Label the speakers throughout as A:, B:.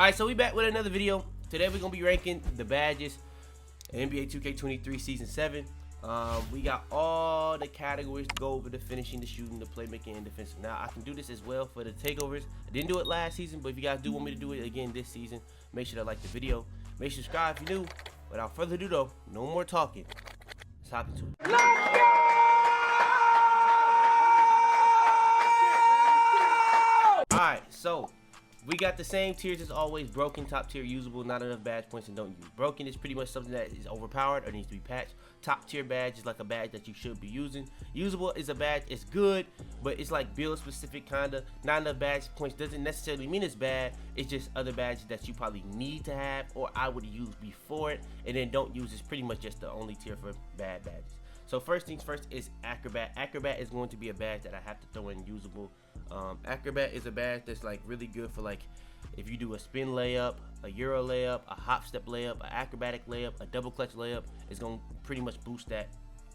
A: Alright, so we back with another video. Today we're gonna be ranking the badges in NBA 2K23 Season 7. We got all the categories to go over: the finishing, the shooting, the playmaking, and defensive. Now I can do this as well for the takeovers. I didn't do it last season, but if you guys do want me to do it again this season, make sure to like the video. Make sure to subscribe if you're new. Without further ado though, no more talking. Let's hop into it. Alright, so we got the same tiers as always: broken, top tier, usable, not enough badge points, and don't use. Broken is pretty much something that is overpowered or needs to be patched. Top tier badge is like a badge that you should be using. Usable is a badge, it's good, but it's like build specific kinda. Not enough badge points doesn't necessarily mean it's bad. It's just other badges that you probably need to have or I would use before it. And then don't use is pretty much just the only tier for bad badges. So first things first is Acrobat. Acrobat is going to be a badge that I have to throw in usable. Acrobat is a badge that's like really good for like if you do a spin layup, a euro layup, a hop step layup, an acrobatic layup, a double clutch layup. It's gonna pretty much boost that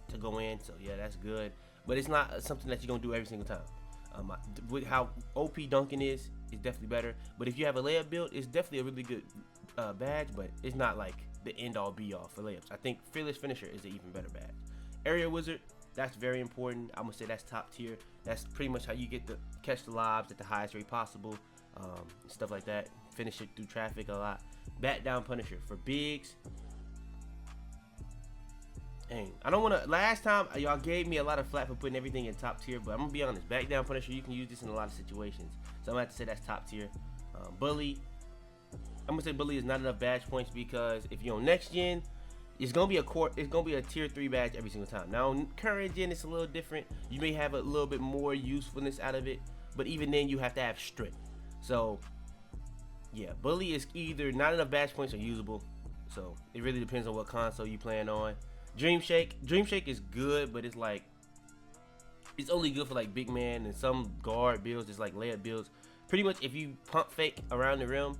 A: to go in. So yeah, that's good. But it's not something that you're gonna do every single time. With how OP dunking is definitely better. But if you have a layup build, it's definitely a really good badge. But it's not like the end all be all for layups. I think Fearless Finisher is an even better badge. Area Wizard, that's very important. I'm gonna say that's top tier. That's pretty much how you get to catch the lobs at the highest rate possible, stuff like that. Finish it through traffic a lot. Bat down Punisher for bigs. Dang, I don't wanna. Last time y'all gave me a lot of flack for putting everything in top tier, but I'm gonna be honest. Back down Punisher, you can use this in a lot of situations. So I'm gonna have to say that's top tier. Bully, I'm gonna say Bully is not enough badge points because if you're on next gen, it's gonna be a tier 3 badge every single time. Now on current gen it's a little different. You may have a little bit more usefulness out of it, but even then you have to have strength. So yeah, Bully is either not enough badge points or usable. So it really depends on what console you plan on. Dream Shake is good, but it's like it's only good for like big man and some guard builds. It's like layup builds. Pretty much if you pump fake around the rim,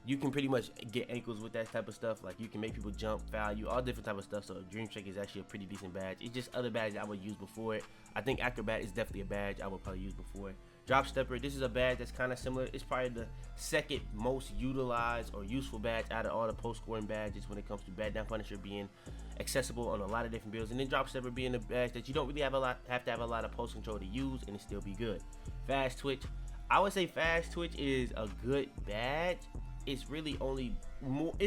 A: you can pretty much get ankles with that type of stuff. Like you can make people jump, foul you, all different type of stuff. So Dream Shake is actually a pretty decent badge. It's just other badges I would use before it. I think Acrobat is definitely a badge I would probably use before it. Drop Stepper, this is a badge that's kind of similar. It's probably the second most utilized or useful badge out of all the post scoring badges when it comes to Bat Down Punisher being accessible on a lot of different builds, and then Drop Stepper being a badge that you don't really have to have a lot of post control to use and it still be good. Fast Twitch, I would say Fast Twitch is a good badge. It's really only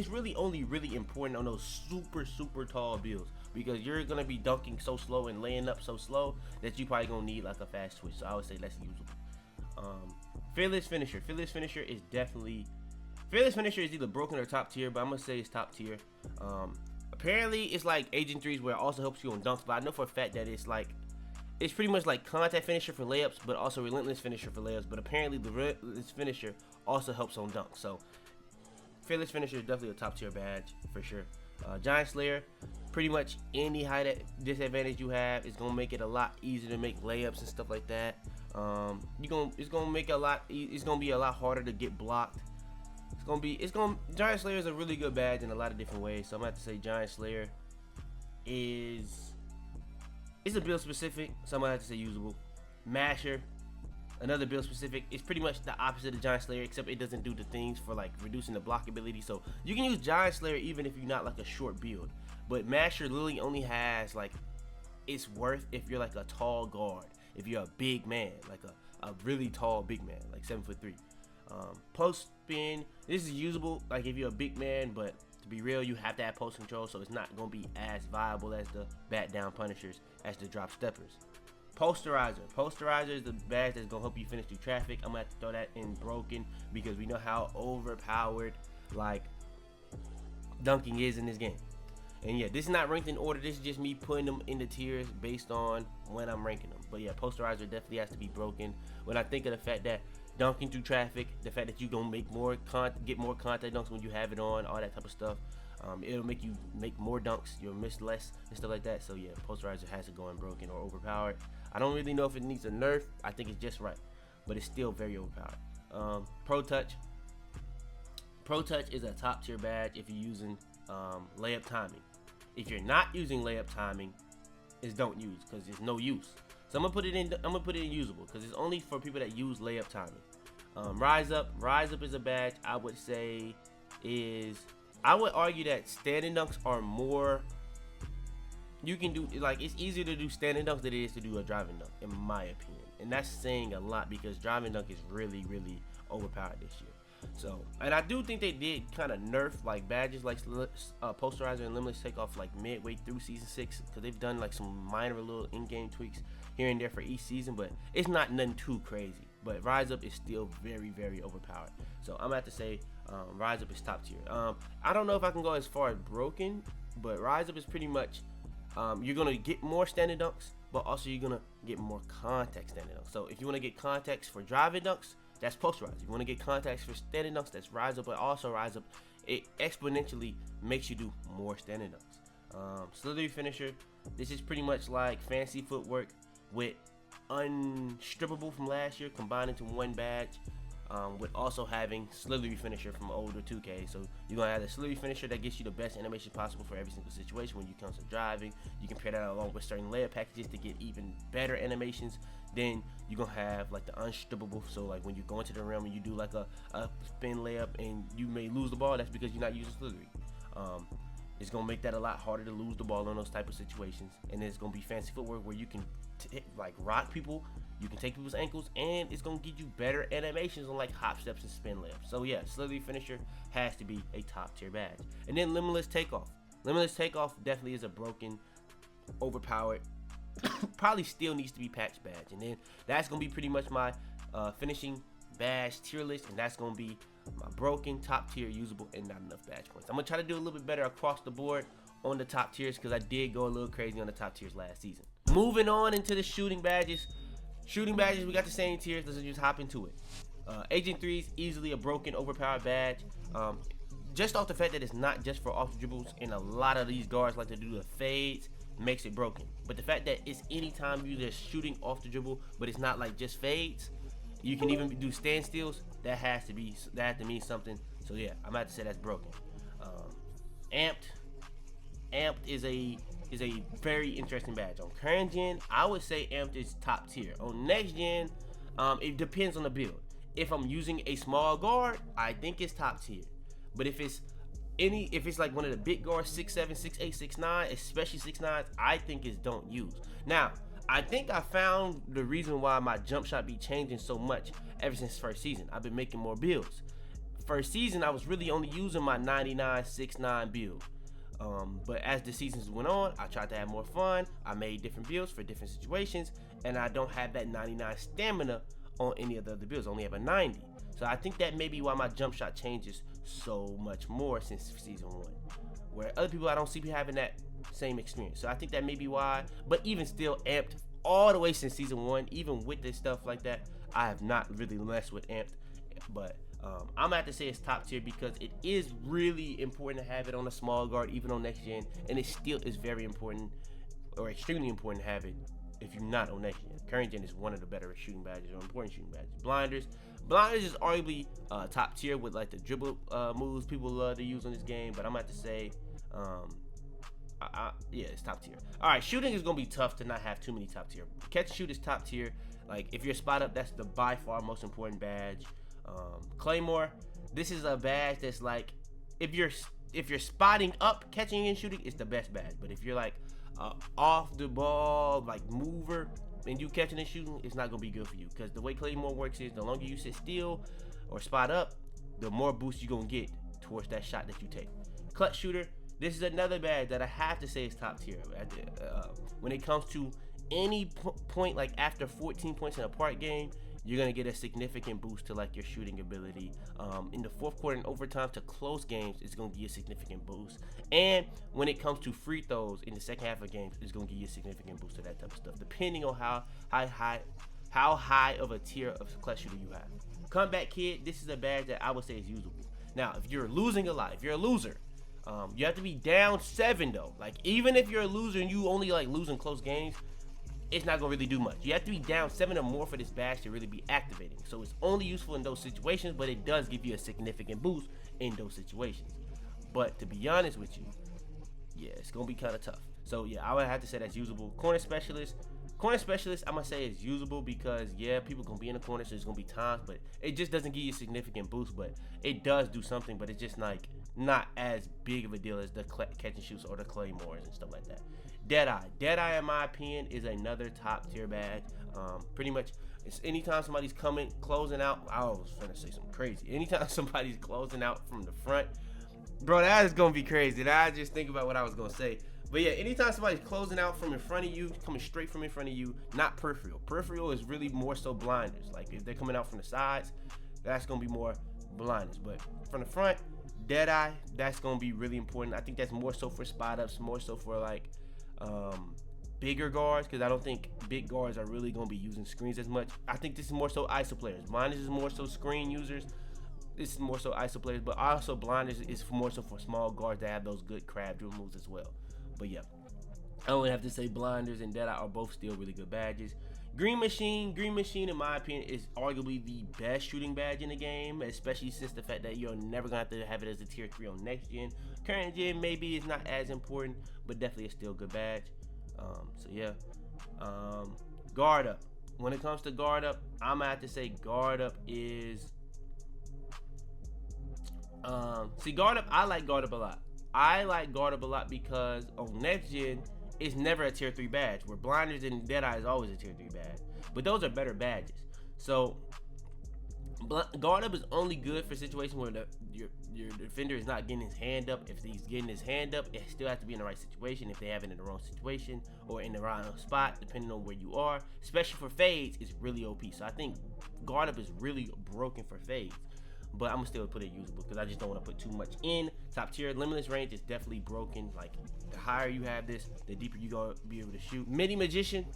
A: really important on those super tall builds because you're gonna be dunking so slow and laying up so slow that you probably gonna need like a fast twitch. So I would say that's usable. Fearless Finisher is either broken or top tier, but I'm gonna say it's top tier. Apparently it's like Agent 3's where it also helps you on dunks, but I know for a fact that it's pretty much like contact finisher for layups, but also relentless finisher for layups. But apparently the relentless finisher also helps on dunks. So Fearless Finisher is definitely a top tier badge for sure. Giant Slayer, pretty much any height disadvantage you have is gonna make it a lot easier to make layups and stuff like that. It's gonna be a lot harder to get blocked. Giant Slayer is a really good badge in a lot of different ways. So I'm gonna have to say Giant Slayer is a build specific. So I'm gonna have to say usable. Masher, another build specific. It's pretty much the opposite of Giant Slayer, except it doesn't do the things for like reducing the block ability. So you can use Giant Slayer even if you're not like a short build, but Masher literally only has like it's worth if you're like a tall guard, if you're a big man, like a really tall big man, like 7'3". Post spin, this is usable like if you're a big man, but to be real, you have to have post control, so it's not gonna be as viable as the Bat Down Punishers, as the Drop Steppers. Posterizer is the badge that's gonna help you finish through traffic. I'm gonna have to throw that in broken because we know how overpowered like dunking is in this game. And yeah, this is not ranked in order. This is just me putting them in the tiers based on when I'm ranking them. But yeah, Posterizer definitely has to be broken. When I think of the fact that dunking through traffic, the fact that you gonna get more contact dunks when you have it on, all that type of stuff. It'll make you make more dunks, you'll miss less and stuff like that. So yeah, Posterizer has to go in broken or overpowered. I don't really know if it needs a nerf. I think it's just right, but it's still very overpowered. Pro Touch is a top tier badge if you're using layup timing. If you're not using layup timing, it's don't use because there's no use. So I'm gonna put it in usable because it's only for people that use layup timing. Rise Up is a badge I would say I would argue that standing dunks are more, you can do, like, it's easier to do standing dunks than it is to do a driving dunk, in my opinion. And that's saying a lot because driving dunk is really, really overpowered this year. So, and I do think they did kind of nerf like badges like Posterizer and Limitless Takeoff like midway through season 6, because they've done like some minor little in-game tweaks here and there for each season, but it's not nothing too crazy. But Rise Up is still very, very overpowered. So I'm gonna have to say Rise Up is top tier. I don't know if I can go as far as broken, but Rise Up is pretty much you're gonna get more standing dunks, but also you're gonna get more contact standing dunks. So if you want to get contacts for driving dunks, that's Posterizer. If you want to get contacts for standing dunks, that's Rise Up. But also Rise Up, it exponentially makes you do more standing dunks. Slithery finisher. This is pretty much like fancy footwork with unstrippable from last year combined into one badge, with also having slithery finisher from older 2K. So you're gonna have the slithery finisher that gets you the best animation possible for every single situation. When you come to driving, you can pair that along with certain layer packages to get even better animations. Then you're gonna have like the unstrippable, so like when you go into the rim and you do like a spin layup and you may lose the ball, that's because you're not using slithery. It's gonna make that a lot harder to lose the ball in those type of situations. And it's gonna be fancy footwork where you can like rock people, you can take people's ankles, and it's gonna give you better animations on like hop steps and spin layups. So yeah, slithery finisher has to be a top tier badge. And then Limitless Takeoff. Limitless Takeoff definitely is a broken, overpowered, probably still needs to be patched badge. And then that's gonna be pretty much my finishing badge tier list, and that's gonna be my broken, top tier, usable, and not enough badge points. I'm gonna try to do a little bit better across the board on the top tiers because I did go a little crazy on the top tiers last season. Moving on into the shooting badges. Shooting badges, we got the same tiers. Let's just hop into it. Agent 3 is easily a broken, overpowered badge. Just off the fact that it's not just for off the dribbles, and a lot of these guards like to do the fades, makes it broken. But the fact that it's anytime you're just shooting off the dribble, but it's not like just fades, you can even do standstills, that has to mean something. So yeah, I'm about to say that's broken. Amped is a very interesting badge. On current gen, I would say Amped is top tier. On next gen, it depends on the build. If I'm using a small guard, I think it's top tier. But if it's like one of the big guards, 6'7", 6'8", 6'9", especially 6'9", I think it's don't use. Now, I think I found the reason why my jump shot be changing so much ever since first season. I've been making more builds. First season, I was really only using my 99, 6'9" build. But as the seasons went on, I tried to have more fun. I made different builds for different situations, and I don't have that 99 stamina on any of the other builds. I only have a 90. So I think that may be why my jump shot changes so much more since season 1. Where other people, I don't see having that same experience. So I think that may be why. But even still, Amped all the way since season 1, even with this stuff like that, I have not really messed with Amped. But I'm gonna have to say it's top tier because it is really important to have it on a small guard, even on next gen, and it still is very important or extremely important to have it if you're not on next gen. Current gen is one of the better shooting badges or important shooting badges. Blinders is arguably top tier with like the dribble moves people love to use on this game, but I'm gonna have to say yeah, it's top tier. All right, shooting is gonna be tough to not have too many top tier. Catch and shoot is top tier. Like if you're spot up, that's the by far most important badge. Claymore, this is a badge that's like if you're spotting up, catching and shooting, it's the best badge. But if you're like off the ball like mover and you catching and shooting, it's not gonna be good for you because the way Claymore works is the longer you sit still or spot up, the more boost you're gonna get towards that shot that you take. Clutch shooter, this is another badge that I have to say is top tier. When it comes to any point like after 14 points in a part game, you're gonna get a significant boost to like your shooting ability. In the fourth quarter and overtime to close games, it's gonna give you a significant boost. And when it comes to free throws in the second half of games, it's gonna give you a significant boost to that type of stuff, depending on how high of a tier of clutch shooter you have. Comeback Kid, this is a badge that I would say is usable. Now, if you're losing a lot, if you're a loser, you have to be down 7 though. Like even if you're a loser and you only like losing close games, it's not gonna really do much. You have to be down 7 or more for this badge to really be activating. So it's only useful in those situations, but it does give you a significant boost in those situations. But to be honest with you, yeah, it's gonna be kind of tough. So yeah, I would have to say that's usable. Corner specialist, Corner specialist, I'm gonna say is usable because yeah, people gonna be in the corner, so there's gonna be times, but it just doesn't give you a significant boost. But it does do something, but it's just like not as big of a deal as the catch and shoots or the claymores and stuff like that. Deadeye, in my opinion, is another top tier badge. Pretty much, it's anytime somebody's closing out. I was finna say something crazy. Anytime somebody's closing out from the front, bro, that is gonna be crazy. And I just think about what I was gonna say. But yeah, anytime somebody's closing out from in front of you, coming straight from in front of you, not peripheral. Peripheral is really more so blinders. Like if they're coming out from the sides, that's gonna be more blinders. But from the front, Deadeye, that's gonna be really important. I think that's more so for spot ups, more so for like bigger guards, because I don't think big guards are really gonna be using screens as much. I think this is more so ISO players. Blinders is more so screen users. This is more so ISO players, but also blinders is more so for small guards that have those good crab drill moves as well. But yeah, I only have to say blinders and Deadeye are both still really good badges. Green Machine, in my opinion, is arguably the best shooting badge in the game, especially since the fact that you're never gonna have to have it as a tier 3 on next gen. Current gen maybe it's not as important, but definitely it's still a good badge. So yeah, guard up. When it comes to guard up, I'm gonna have to say guard up is. Guard up. I like guard up a lot. I like guard up a lot because on next gen, it's never a tier 3 badge. Where blinders and Deadeye is always a tier 3 badge. But those are better badges. So guard up is only good for situations where your defender is not getting his hand up. If he's getting his hand up, it still has to be in the right situation. If they have it in the wrong situation or in the wrong spot, depending on where you are, especially for fades, it's really OP. So I think guard up is really broken for fades. But I'm gonna still put it usable because I just don't want to put too much in. Top tier limitless range is definitely broken. Like the higher you have this, the deeper you gonna be able to shoot. Midi magician,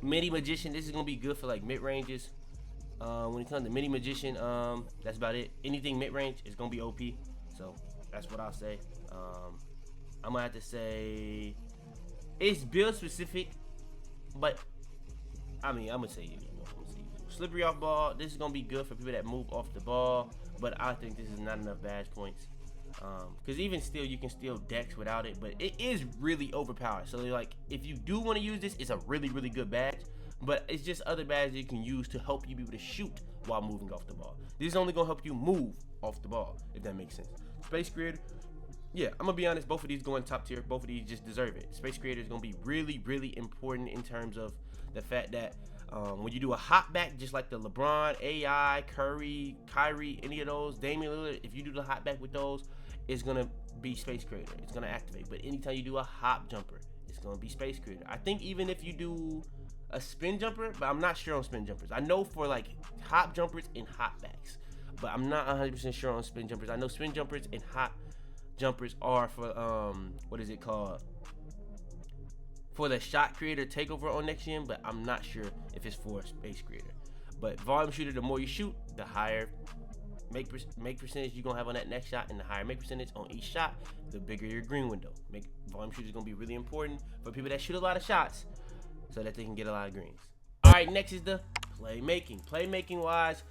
A: this is gonna be good for like mid ranges. When it comes to midi magician, that's about it. Anything mid range is gonna be OP. So that's what I'll say. I'm gonna have to say it's build specific, but I mean I'm gonna say usable. Slippery off ball, this is gonna be good for people that move off the ball, but I think this is not enough badge points. Because even still, you can steal decks without it, but it is really overpowered. So like, if you do want to use this, it's a really, really good badge. But it's just other badges you can use to help you be able to shoot while moving off the ball. This is only gonna help you move off the ball, if that makes sense. Space Creator, yeah, I'm gonna be honest, both of these going top tier. Both of these just deserve it. Space Creator is gonna be really, really important in terms of the fact that when you do a hop back, just like the LeBron, AI, Curry, Kyrie, any of those, Damian Lillard, if you do the hop back with those, it's gonna be Space Creator. It's gonna activate. But anytime you do a hop jumper, it's gonna be Space Creator. I think even if you do a spin jumper, but I'm not sure on spin jumpers. I know for like hop jumpers and hop backs, but I'm not 100% sure on spin jumpers. I know spin jumpers and hop jumpers are for what is it called? For the shot creator takeover on next gen, but I'm not sure if it's for Space Creator. But volume shooter, the more you shoot, the higher make percentage you're gonna have on that next shot, and the higher make percentage on each shot, the bigger your green window. Volume shooter is gonna be really important for people that shoot a lot of shots, so that they can get a lot of greens. All right, next is the playmaking. Playmaking wise,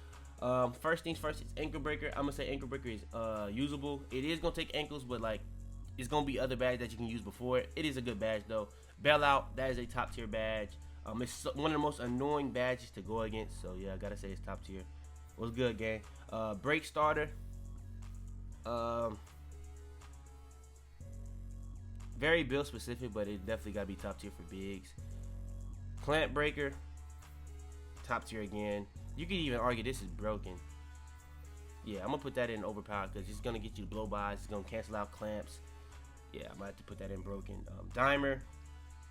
A: first things first, it's ankle breaker. I'm gonna say ankle breaker is usable. It is gonna take ankles, but like it's gonna be other badges that you can use before it. It is a good badge though. Bailout, that is a top tier badge. It's one of the most annoying badges to go against, so yeah, I gotta say it's top tier. What's good, gang? Break starter, very build specific, but it definitely gotta be top tier for bigs. Clamp breaker, top tier again. You could even argue this is broken. Yeah, I'm gonna put that in overpowered because it's gonna get you blow bys. It's gonna cancel out clamps. Yeah, I might have to put that in broken. Dimer,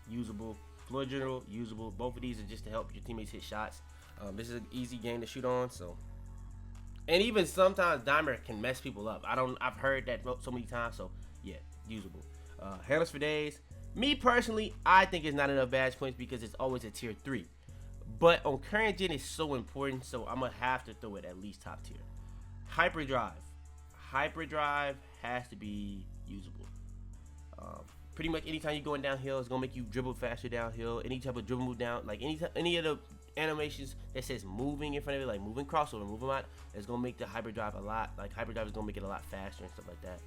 A: usable. Floor general, usable. Both of these are just to help your teammates hit shots. This is an easy game to shoot on, so. And even sometimes Dimer can mess people up. I've heard that so many times, so yeah, usable. Handles for days. Me personally, I think it's not enough badge points because it's always a tier 3. But on current gen, it's so important, so I'm gonna have to throw it at least top tier. Hyperdrive. Hyperdrive has to be usable. Pretty much anytime you're going downhill, it's gonna make you dribble faster downhill. Any type of dribble move down, like any of the animations that says moving in front of it, like moving crossover, moving out, it's gonna make the hyperdrive a lot. Like hyperdrive is gonna make it a lot faster and stuff like that.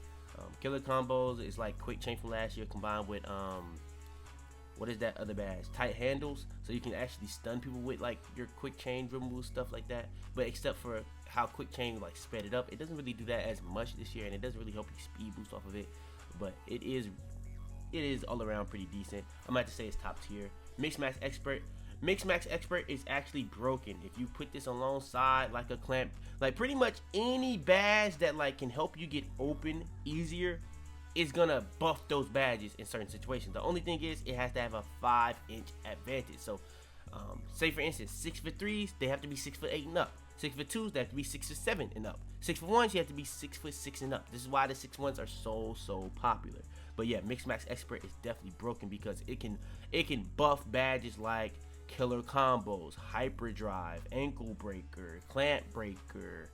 A: Killer combos is like quick chain from last year combined with what is that other badge? Tight handles, so you can actually stun people with like your quick chain dribble moves, stuff like that. But except for how quick chain like sped it up, it doesn't really do that as much this year, and it doesn't really help you speed boost off of it. But it is all around pretty decent. I'm about to say it's top tier. Mix Max Expert. Mix Max Expert is actually broken. If you put this alongside like a clamp, like pretty much any badge that like can help you get open easier, is gonna buff those badges in certain situations. The only thing is it has to have a 5-inch advantage. So say for instance 6'3", they have to be 6'8" and up. 6'2", they have to be 6'7" and up. 6'1", you have to be 6'6" and up. This is why the 6'1s are so popular. But yeah, Mix Max Expert is definitely broken because it can buff badges like killer combos, hyperdrive, ankle breaker, clamp breaker.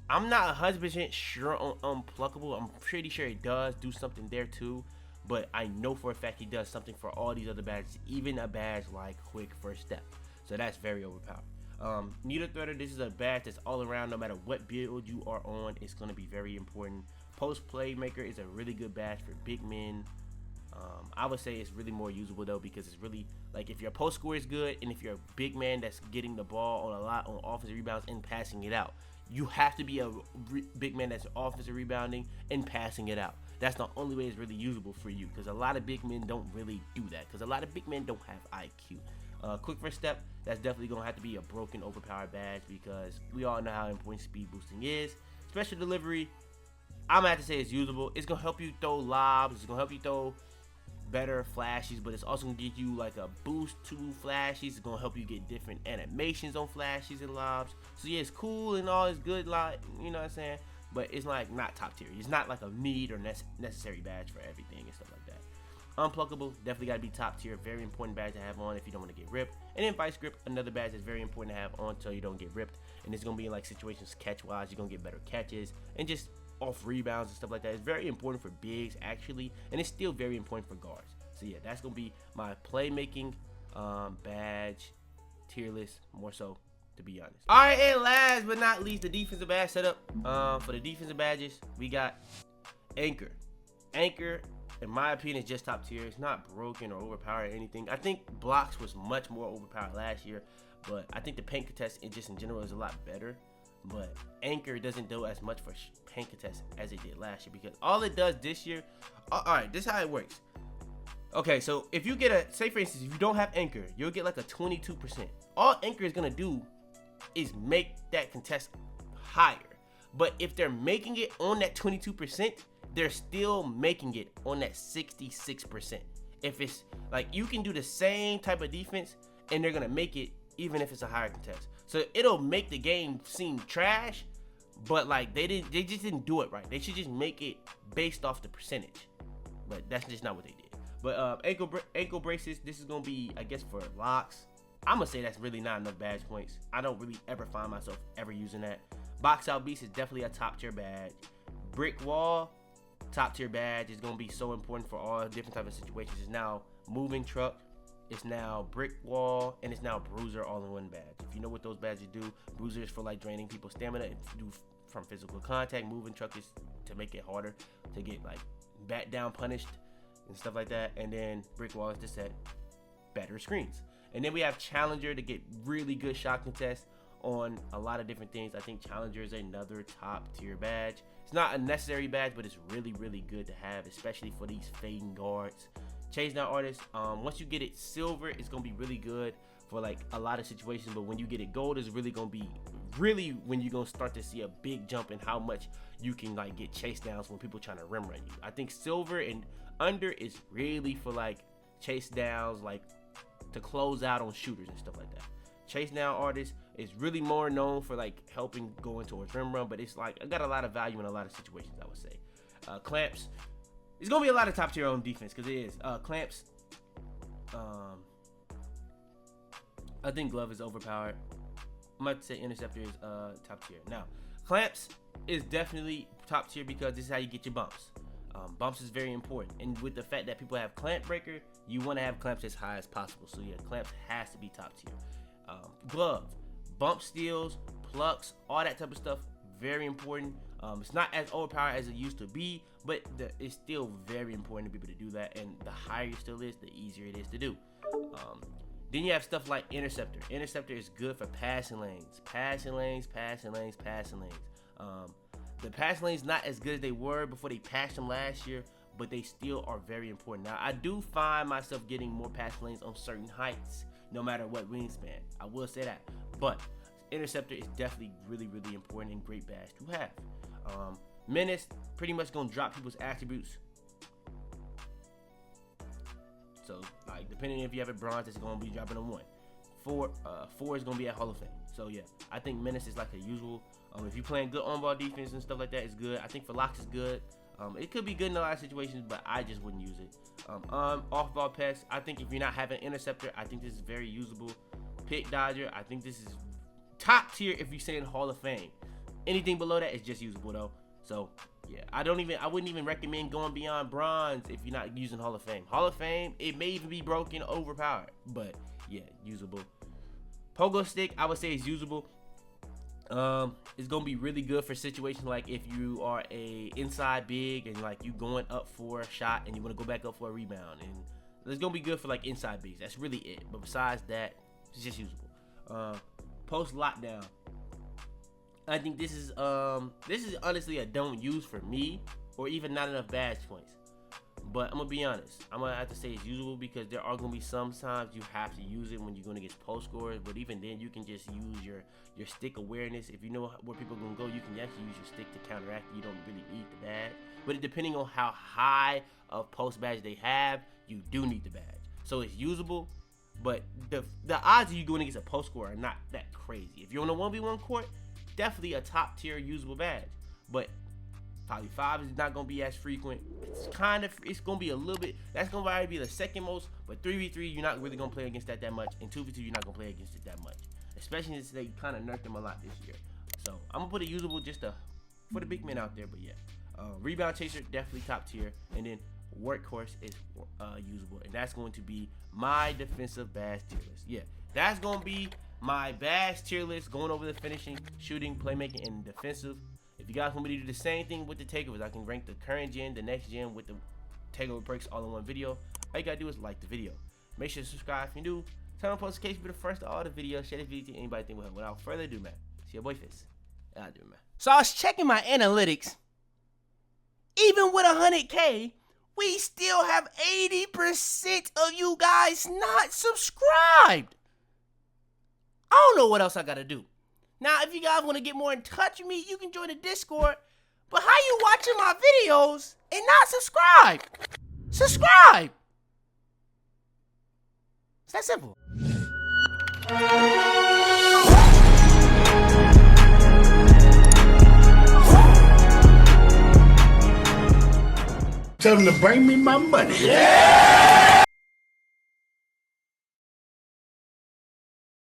A: I'm not 100% sure on Unpluckable. I'm pretty sure it does do something there too, but I know for a fact he does something for all these other badges, even a badge like Quick First Step. So that's very overpowered. Needle Threader, this is a badge that's all around. No matter what build you are on, it's going to be very important. Post Playmaker is a really good badge for big men. I would say it's really more usable though, because it's really like if your post score is good and if you're a big man that's getting the ball on a lot on offensive rebounds and passing it out, you have to be a big man that's offensive rebounding and passing it out. That's the only way it's really usable for you, because a lot of big men don't really do that, because a lot of big men don't have IQ. Quick First Step, that's definitely gonna have to be a broken, overpowered badge, because we all know how important speed boosting is. Special Delivery, I'm gonna have to say it's usable. It's gonna help you throw lobs. It's gonna help you throw better flashes, but it's also gonna give you like a boost to flashes. It's gonna help you get different animations on flashes and lobs. So yeah, it's cool and all, it's good, like, you know what I'm saying, but it's like not top tier. It's not like a need or necessary badge for everything and stuff like that. Unpluckable, definitely gotta be top tier. Very important badge to have on if you don't want to get ripped. And then Vice Grip, another badge that's very important to have on so you don't get ripped. And it's gonna be in like situations catch wise, you're gonna get better catches and just off rebounds and stuff like that. It's very important for bigs actually, and it's still very important for guards. So yeah, that's gonna be my playmaking badge tier list, more so, to be honest. All right, and last but not least, the defensive badge setup. For the defensive badges, we got Anchor. Anchor, in my opinion, is just top tier. It's not broken or overpowered or anything. I think Blocks was much more overpowered last year, but I think the paint contest just in general is a lot better. But Anchor doesn't do as much for paint contest as it did last year, because all it does this year, all right, this is how it works. Okay, so if you get a, say for instance, if you don't have Anchor, you'll get like a 22%. All Anchor is gonna do is make that contest higher. But if they're making it on that 22%, they're still making it on that 66%. If it's like, you can do the same type of defense and they're gonna make it even if it's a higher contest. So it'll make the game seem trash, but like they just didn't do it right. They should just make it based off the percentage, but that's just not what they did. But ankle braces, this is gonna be, I guess, for locks. I'm gonna say that's really not enough badge points. I don't really ever find myself ever using that. Box Out Beast is definitely a top tier badge. Brick Wall, top tier badge, is gonna be so important for all different types of situations. It's now Moving Truck, it's now Brick Wall, and it's now Bruiser all in one badge. If you know what those badges do, Bruiser is for like draining people's stamina and do from physical contact. Moving Truck is to make it harder to get like bat down punished and stuff like that. And then Brick Wall is to set better screens. And then we have Challenger to get really good shot contest on a lot of different things. I think Challenger is another top tier badge. It's not a necessary badge, but it's really good to have, especially for these fading guards. Chase Down Artist, once you get it silver, it's gonna be really good for like a lot of situations, but when you get it gold, is really gonna be when you're gonna start to see a big jump in how much you can like get chase downs when people trying to rim run you. I think silver and under is really for like chase downs, like to close out on shooters and stuff like that. Chase Down Artist is really more known for like helping go into a rim run, but it's like I got a lot of value in a lot of situations, I would say. Clamps, it's gonna be a lot of top tier on defense, because it is. Clamps, I think Glove is overpowered. I might say Interceptor is top tier. Now, Clamps is definitely top tier because this is how you get your bumps. Bumps is very important, and with the fact that people have Clamp Breaker, you want to have Clamps as high as possible. So yeah, Clamps has to be top tier. Glove, bump steals, plucks, all that type of stuff, very important. It's not as overpowered as it used to be, but it's still very important to be able to do that. And the higher it still is, the easier it is to do. Then you have stuff like Interceptor. Interceptor is good for passing lanes. Passing lanes. The passing lanes not as good as they were before they patched them last year, but they still are very important. Now, I do find myself getting more passing lanes on certain heights, no matter what wingspan. I will say that. But Interceptor is definitely really, really important and great badge to have. Menace, pretty much going to drop people's attributes. So, like, depending if you have a bronze, it's going to be dropping a 1. 4 is going to be at Hall of Fame. So, yeah, I think Menace is like a usual. If you're playing good on-ball defense and stuff like that, it's good. I think for locks is good. It could be good in a lot of situations, but I just wouldn't use it. Off-ball pass, I think if you're not having Interceptor, I think this is very usable. Pick Dodger, I think this is top tier if you're saying Hall of Fame. Anything below that is just usable, though. So, yeah, I wouldn't even recommend going beyond bronze if you're not using Hall of Fame. Hall of Fame, it may even be broken, overpowered, but yeah, usable. Pogo stick, I would say is usable. It's gonna be really good for situations like if you are a inside big and like you going up for a shot and you want to go back up for a rebound, and it's gonna be good for like inside bigs. That's really it. But besides that, it's just usable. Post lockdown. I think this is honestly a don't use for me, or even not enough badge points. But I'm gonna be honest, I'm gonna have to say it's usable because there are gonna be some times you have to use it when you're going against post scorers. But even then, you can just use your stick awareness. If you know where people are gonna go, you can actually use your stick to counteract. You don't really need the badge. But depending on how high of post badge they have, you do need the badge. So it's usable, but the odds of you going against a post scorer are not that crazy. If you're on a 1v1 court, definitely a top tier usable badge. But probably 5 is not gonna be as frequent. It's gonna be a little bit. That's gonna probably be the second most. But 3v3, you're not really gonna play against that much. And 2v2, you're not gonna play against it that much. Especially since they kind of nerfed them a lot this year. So I'm gonna put it usable just for the big men out there. But yeah, rebound chaser definitely top tier. And then workhorse is usable, and that's going to be my defensive badge tier list. Yeah, that's gonna be my badge tier list, going over the finishing, shooting, playmaking, and defensive. If you guys want me to do the same thing with the takeovers, I can rank the current gen, the next gen with the takeover breaks all in one video. All you gotta do is like the video. Make sure to subscribe if you're new. Turn on notifications to be the first to all the videos. Share this video to anybody think will help. Without further ado, man, it's your boy Fitz. I'll do it, man.
B: So I was checking my analytics. Even with 100K, we still have 80% of you guys not subscribed. I don't know what else I gotta do. Now, if you guys want to get more in touch with me, you can join the Discord. But how you watching my videos and not subscribe? Subscribe! It's that simple.
C: Tell them to bring me my money. Yeah!